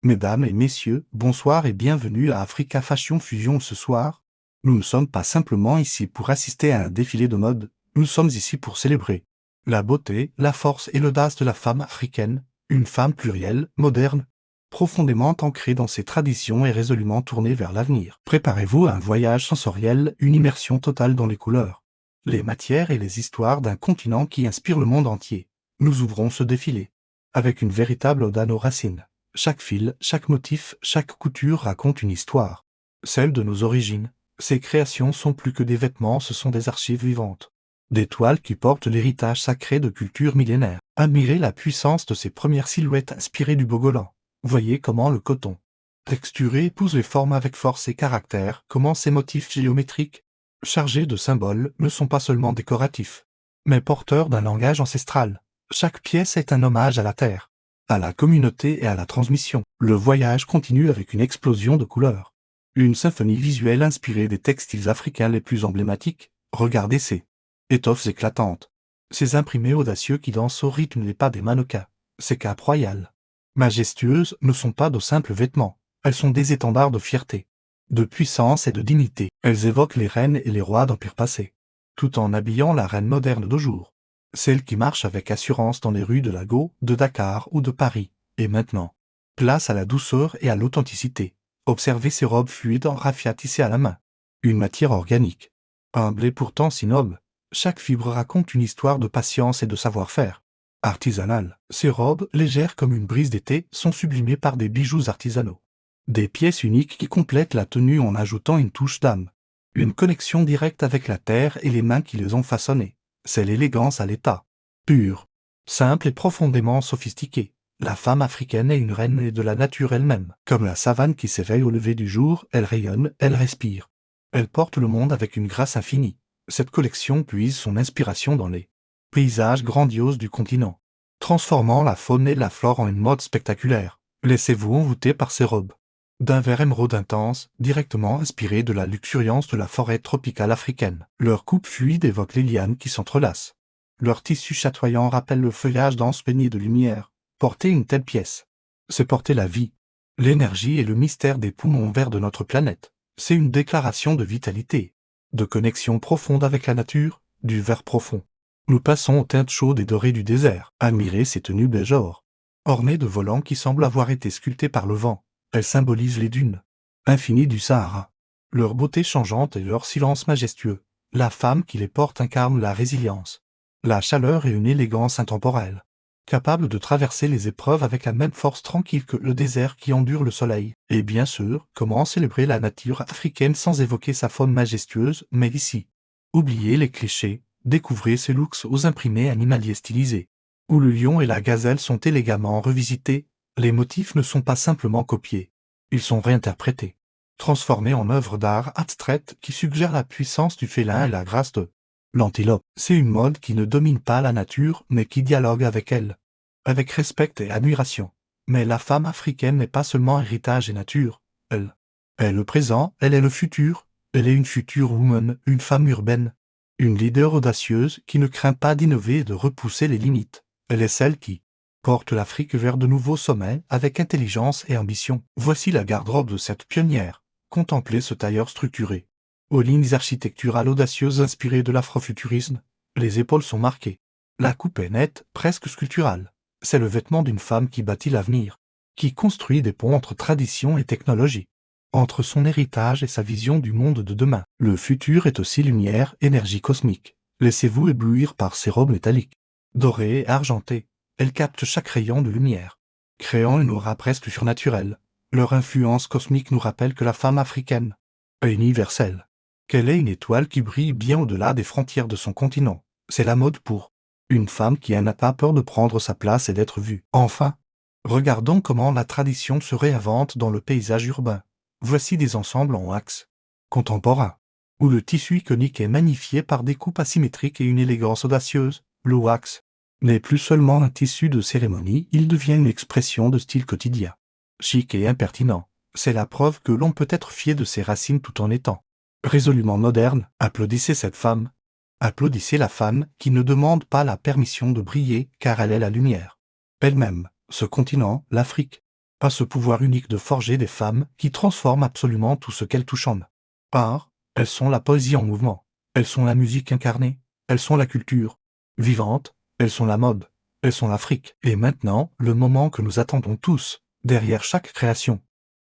Mesdames et messieurs, bonsoir et bienvenue à Africa Fashion Fusion ce soir. Nous ne sommes pas simplement ici pour assister à un défilé de mode, nous sommes ici pour célébrer la beauté, la force et l'audace de la femme africaine, une femme plurielle, moderne, profondément ancrée dans ses traditions et résolument tournée vers l'avenir. Préparez-vous à un voyage sensoriel, une immersion totale dans les couleurs, les matières et les histoires d'un continent qui inspire le monde entier. Nous ouvrons ce défilé avec une véritable ode à nos racines. Chaque fil, chaque motif, chaque couture raconte une histoire, celle de nos origines. Ces créations sont plus que des vêtements, ce sont des archives vivantes. Des toiles qui portent l'héritage sacré de cultures millénaires. Admirez la puissance de ces premières silhouettes inspirées du Bogolan. Voyez comment le coton texturé épouse les formes avec force et caractère, comment ces motifs géométriques, chargés de symboles, ne sont pas seulement décoratifs, mais porteurs d'un langage ancestral. Chaque pièce est un hommage à la terre, à la communauté et à la transmission. Le voyage continue avec une explosion de couleurs. Une symphonie visuelle inspirée des textiles africains les plus emblématiques. Regardez ces étoffes éclatantes, ces imprimés audacieux qui dansent au rythme des pas des mannequins. Ces capes royales, majestueuses, ne sont pas de simples vêtements, elles sont des étendards de fierté, de puissance et de dignité. Elles évoquent les reines et les rois d'empires passés, tout en habillant la reine moderne d'aujourd'hui. Celle qui marche avec assurance dans les rues de Lago, de Dakar ou de Paris. Et maintenant, place à la douceur et à l'authenticité. Observez ces robes fluides en raffia tissées à la main. Une matière organique, humble et pourtant si noble. Chaque fibre raconte une histoire de patience et de savoir-faire. Artisanale, ces robes, légères comme une brise d'été, sont sublimées par des bijoux artisanaux. Des pièces uniques qui complètent la tenue en ajoutant une touche d'âme. Une connexion directe avec la terre et les mains qui les ont façonnées. C'est l'élégance à l'état pur, simple et profondément sophistiquée. La femme africaine est une reine de la nature elle-même. Comme la savane qui s'éveille au lever du jour, elle rayonne, elle respire. Elle porte le monde avec une grâce infinie. Cette collection puise son inspiration dans les paysages grandioses du continent, transformant la faune et la flore en une mode spectaculaire. Laissez-vous envoûter par ces robes d'un vert émeraude intense, directement inspiré de la luxuriance de la forêt tropicale africaine. Leur coupe fluide évoque les lianes qui s'entrelacent. Leur tissu chatoyant rappelle le feuillage dense baigné de lumière. Porter une telle pièce, c'est porter la vie, l'énergie et le mystère des poumons verts de notre planète. C'est une déclaration de vitalité, de connexion profonde avec la nature, du vert profond. Nous passons aux teintes chaudes et dorées du désert. Admirez ces tenues beige or, ornées de volants qui semblent avoir été sculptés par le vent. Elles symbolisent les dunes infinies du Sahara, leur beauté changeante et leur silence majestueux. La femme qui les porte incarne la résilience, la chaleur et une élégance intemporelle, capable de traverser les épreuves avec la même force tranquille que le désert qui endure le soleil. Et bien sûr, comment célébrer la nature africaine sans évoquer sa faune majestueuse, mais ici, oubliez les clichés, découvrez ces looks aux imprimés animaliers stylisés, où le lion et la gazelle sont élégamment revisités. Les motifs ne sont pas simplement copiés, ils sont réinterprétés, transformés en œuvres d'art abstraites qui suggèrent la puissance du félin et la grâce de l'antilope. C'est une mode qui ne domine pas la nature, mais qui dialogue avec elle, avec respect et admiration. Mais la femme africaine n'est pas seulement héritage et nature, elle est le présent, elle est le futur, elle est une future woman, une femme urbaine, une leader audacieuse qui ne craint pas d'innover et de repousser les limites. Elle est celle qui porte l'Afrique vers de nouveaux sommets avec intelligence et ambition. Voici la garde-robe de cette pionnière. Contemplez ce tailleur structuré, aux lignes architecturales audacieuses inspirées de l'afrofuturisme. Les épaules sont marquées. La coupe est nette, presque sculpturale. C'est le vêtement d'une femme qui bâtit l'avenir, qui construit des ponts entre tradition et technologie, entre son héritage et sa vision du monde de demain. Le futur est aussi lumière, énergie cosmique. Laissez-vous éblouir par ces robes métalliques, dorées et argentées. Elles captent chaque rayon de lumière, créant une aura presque surnaturelle. Leur influence cosmique nous rappelle que la femme africaine est universelle, qu'elle est une étoile qui brille bien au-delà des frontières de son continent. C'est la mode pour une femme qui n'a pas peur de prendre sa place et d'être vue. Enfin, regardons comment la tradition se réinvente dans le paysage urbain. Voici des ensembles en wax contemporains, où le tissu iconique est magnifié par des coupes asymétriques et une élégance audacieuse. Le wax n'est plus seulement un tissu de cérémonie, il devient une expression de style quotidien. Chic et impertinent, c'est la preuve que l'on peut être fier de ses racines tout en étant résolument moderne. Applaudissez cette femme. Applaudissez la femme qui ne demande pas la permission de briller car elle est la lumière elle-même. Ce continent, l'Afrique, a ce pouvoir unique de forger des femmes qui transforment absolument tout ce qu'elles touchent en eux. Car, elles sont la poésie en mouvement, elles sont la musique incarnée, elles sont la culture vivante, elles sont la mode, elles sont l'Afrique. Et maintenant, le moment que nous attendons tous, derrière chaque création,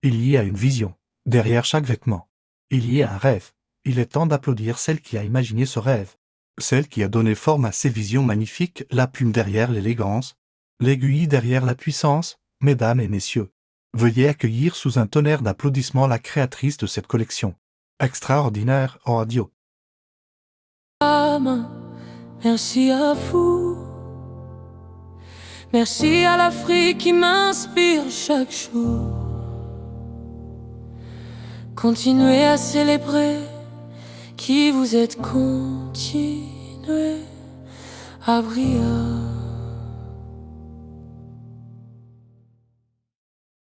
il y a une vision, derrière chaque vêtement, il y a un rêve. Il est temps d'applaudir celle qui a imaginé ce rêve, celle qui a donné forme à ces visions magnifiques, la plume derrière l'élégance, l'aiguille derrière la puissance. Mesdames et messieurs, veuillez accueillir sous un tonnerre d'applaudissements la créatrice de cette collection extraordinaire en radio. Merci à vous. Merci à l'Afrique qui m'inspire chaque jour. Continuez à célébrer qui vous êtes, continuez à briller.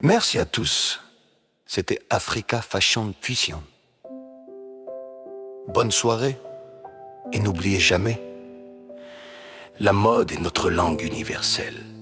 Merci à tous. C'était Africa Fashion Fusion. Bonne soirée et n'oubliez jamais, la mode est notre langue universelle.